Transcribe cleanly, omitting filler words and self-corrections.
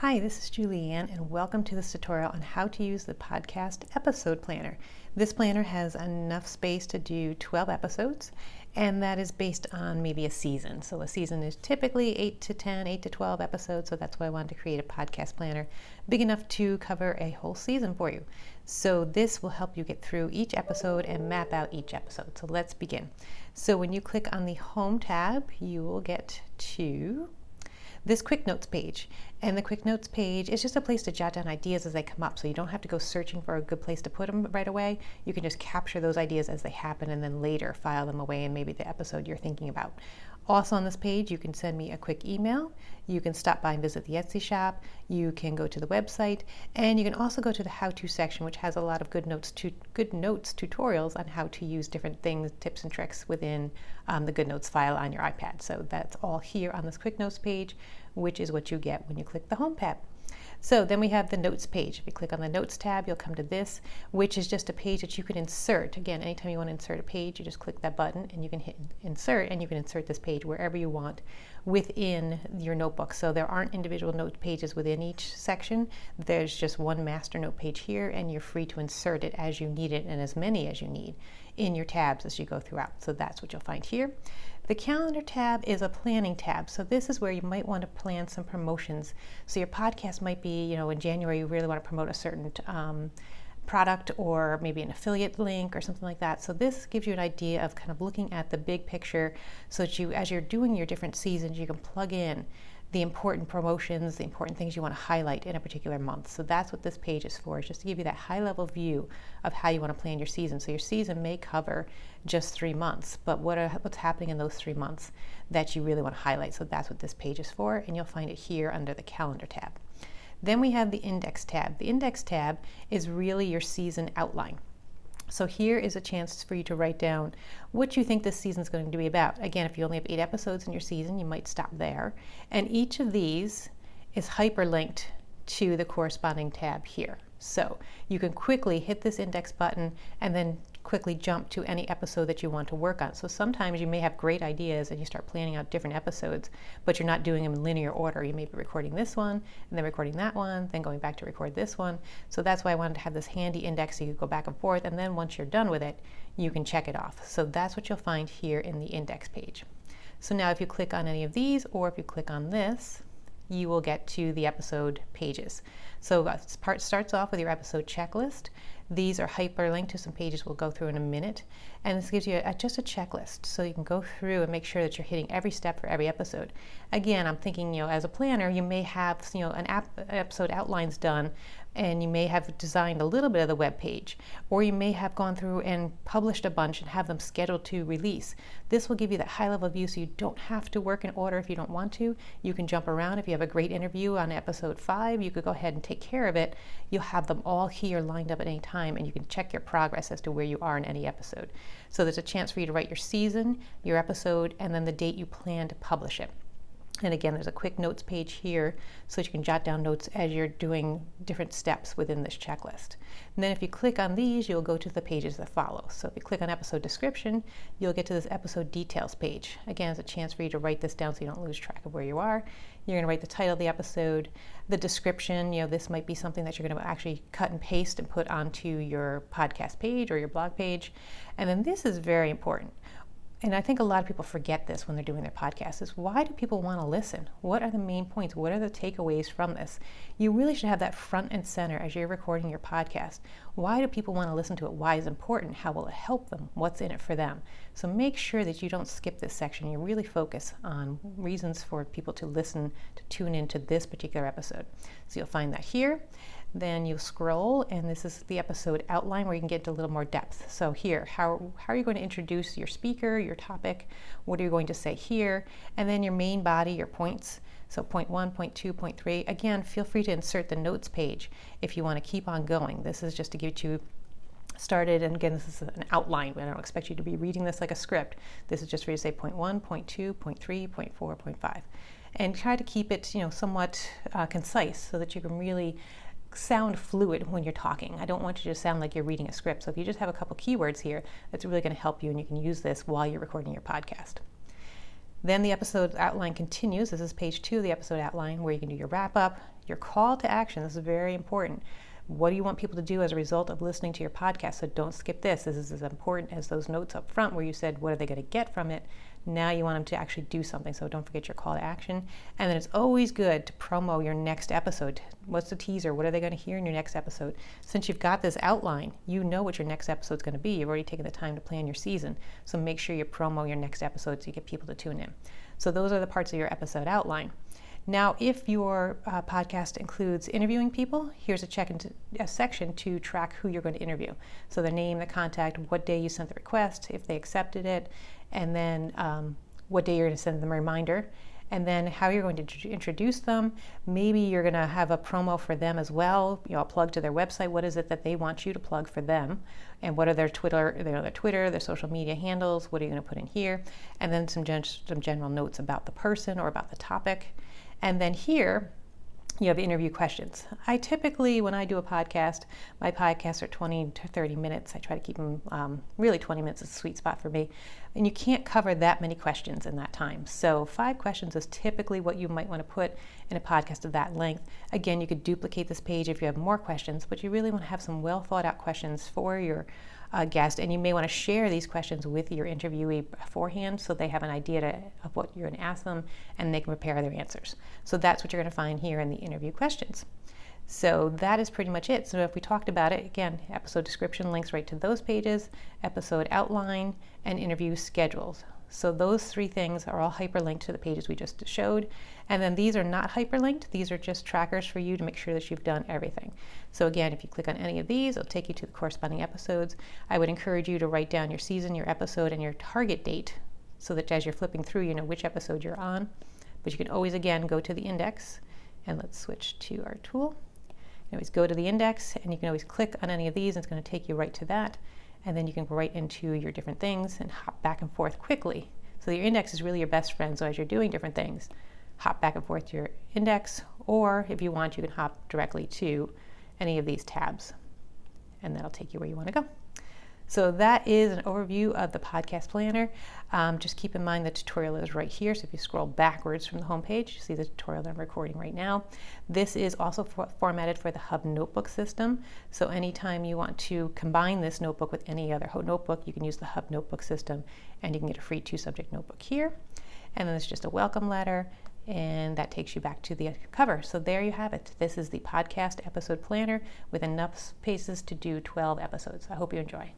Hi, this is Julianne, and welcome to this tutorial on how to use the podcast episode planner. This planner has enough space to do 12 episodes, and that is based on maybe a season. So a season is typically 8 to 10, 8 to 12 episodes, so that's why I wanted to create a podcast planner big enough to cover a whole season for you. So this will help you get through each episode and map out each episode. So let's begin. So when you click on the Home tab, you will get to this Quick Notes page. And the Quick Notes page is just a place to jot down ideas as they come up, so you don't have to go searching for a good place to put them right away. You can just capture those ideas as they happen and then later file them away in maybe the episode you're thinking about. Also on this page, you can send me a quick email. You can stop by and visit the Etsy shop. You can go to the website, and you can also go to the how-to section, which has a lot of good notes tutorials on how to use different things, tips and tricks within the Good Notes file on your iPad. So that's all here on this Quick Notes page, which is what you get when you click the Home tab. So then we have the Notes page. If you click on the Notes tab, you'll come to this, which is just a page that you can insert. Again, anytime you want to insert a page, you just click that button and you can hit Insert, and you can insert this page wherever you want within your notebook. So there aren't individual note pages within each section. There's just one master note page here, and you're free to insert it as you need it and as many as you need in your tabs as you go throughout. So that's what you'll find here. The Calendar tab is a planning tab. So this is where you might want to plan some promotions. So your podcast might be, in January you really want to promote a certain product or maybe an affiliate link or something like that. So this gives you an idea of kind of looking at the big picture so that as you're doing your different seasons, you can plug in the important promotions, the important things you want to highlight in a particular month. So that's what this page is for, is just to give you that high level view of how you want to plan your season. So your season may cover just 3 months, but what's happening in those 3 months that you really want to highlight. So that's what this page is for, and you'll find it here under the Calendar tab. Then we have the Index tab. The Index tab is really your season outline. So here is a chance for you to write down what you think this season is going to be about. Again, if you only have 8 episodes in your season, you might stop there. And each of these is hyperlinked to the corresponding tab here. So you can quickly hit this index button and then quickly jump to any episode that you want to work on. So sometimes you may have great ideas and you start planning out different episodes, but you're not doing them in linear order. You may be recording this one and then recording that one, then going back to record this one. So that's why I wanted to have this handy index so you can go back and forth, and then once you're done with it, you can check it off. So that's what you'll find here in the index page. So now if you click on any of these, or if you click on this, you will get to the episode pages. So this part starts off with your episode checklist. These are hyperlinked to some pages we'll go through in a minute. And this gives you just a checklist, so you can go through and make sure that you're hitting every step for every episode. Again, I'm thinking, as a planner, you may have, an episode outlines done, and you may have designed a little bit of the web page, or you may have gone through and published a bunch and have them scheduled to release. This will give you that high level view, so you don't have to work in order if you don't want to. You can jump around. If you have a great interview on episode 5, you could go ahead and take care of it. You'll have them all here lined up at any time, and you can check your progress as to where you are in any episode. So there's a chance for you to write your season, your episode, and then the date you plan to publish it. And again, there's a quick notes page here so that you can jot down notes as you're doing different steps within this checklist. And then if you click on these, you'll go to the pages that follow. So if you click on episode description, you'll get to this episode details page. Again, it's a chance for you to write this down so you don't lose track of where you are. You're going to write the title of the episode, the description. This might be something that you're going to actually cut and paste and put onto your podcast page or your blog page. And then this is very important. And I think a lot of people forget this when they're doing their podcasts, is why do people want to listen? What are the main points? What are the takeaways from this? You really should have that front and center as you're recording your podcast. Why do people want to listen to it? Why is it important? How will it help them? What's in it for them? So make sure that you don't skip this section. You really focus on reasons for people to listen, to tune into this particular episode. So you'll find that here. Then you'll scroll, and this is the episode outline where you can get into a little more depth. So here, how are you going to introduce your speaker, your topic? What are you going to say here? And then your main body, your points. So point 1, point 2, point 3. Again, feel free to insert the notes page if you want to keep on going. This is just to get you started, and again, this is an outline. I don't expect you to be reading this like a script. This is just for you to say point 1, point 2, point 3, point 4, point 5. And try to keep it, somewhat concise so that you can really sound fluid when you're talking. I don't want you to sound like you're reading a script. So if you just have a couple keywords here, that's really going to help you, and you can use this while you're recording your podcast. Then the episode outline continues. This is page 2 of the episode outline, where you can do your wrap up, your call to action. This is very important. What do you want people to do as a result of listening to your podcast? So don't skip this. This is as important as those notes up front where you said, what are they going to get from it? Now you want them to actually do something. So don't forget your call to action. And then it's always good to promo your next episode. What's the teaser? What are they going to hear in your next episode? Since you've got this outline, you know what your next episode is going to be. You've already taken the time to plan your season. So make sure you promo your next episode so you get people to tune in. So those are the parts of your episode outline. Now, if your podcast includes interviewing people, here's a section to track who you're going to interview. So the name, the contact, what day you sent the request, if they accepted it, and then what day you're going to send them a reminder, and then how you're going to introduce them. Maybe you're going to have a promo for them as well, a plug to their website. What is it that they want you to plug for them? And what are their Twitter, their social media handles? What are you going to put in here? And then some general notes about the person or about the topic. And then here, you have interview questions. I typically, when I do a podcast, my podcasts are 20 to 30 minutes. I try to keep them, really 20 minutes is a sweet spot for me. And you can't cover that many questions in that time. So 5 questions is typically what you might want to put in a podcast of that length. Again, you could duplicate this page if you have more questions, but you really want to have some well thought out questions for your guest, and you may want to share these questions with your interviewee beforehand so they have an idea of what you're going to ask them and they can prepare their answers. So that's what you're going to find here in the interview questions. So that is pretty much it. So if we talked about it, again, episode description links right to those pages, episode outline, and interview schedules. So those 3 things are all hyperlinked to the pages we just showed. And then these are not hyperlinked. These are just trackers for you to make sure that you've done everything. So again, if you click on any of these, it'll take you to the corresponding episodes. I would encourage you to write down your season, your episode, and your target date so that as you're flipping through, you know which episode you're on. But you can always, again, go to the index. And let's switch to our tool. You can always go to the index, and you can always click on any of these. And it's going to take you right to that. And then you can go right into your different things and hop back and forth quickly. So your index is really your best friend. So as you're doing different things, hop back and forth to your index, or if you want, you can hop directly to any of these tabs, and that'll take you where you want to go. So that is an overview of the podcast planner. Just keep in mind the tutorial is right here. So if you scroll backwards from the homepage, you see the tutorial that I'm recording right now. This is also formatted for the Hub Notebook system. So anytime you want to combine this notebook with any other notebook, you can use the Hub Notebook system, and you can get a free 2-subject notebook here. And then there's just a welcome letter, and that takes you back to the cover. So there you have it. This is the podcast episode planner with enough spaces to do 12 episodes. I hope you enjoy.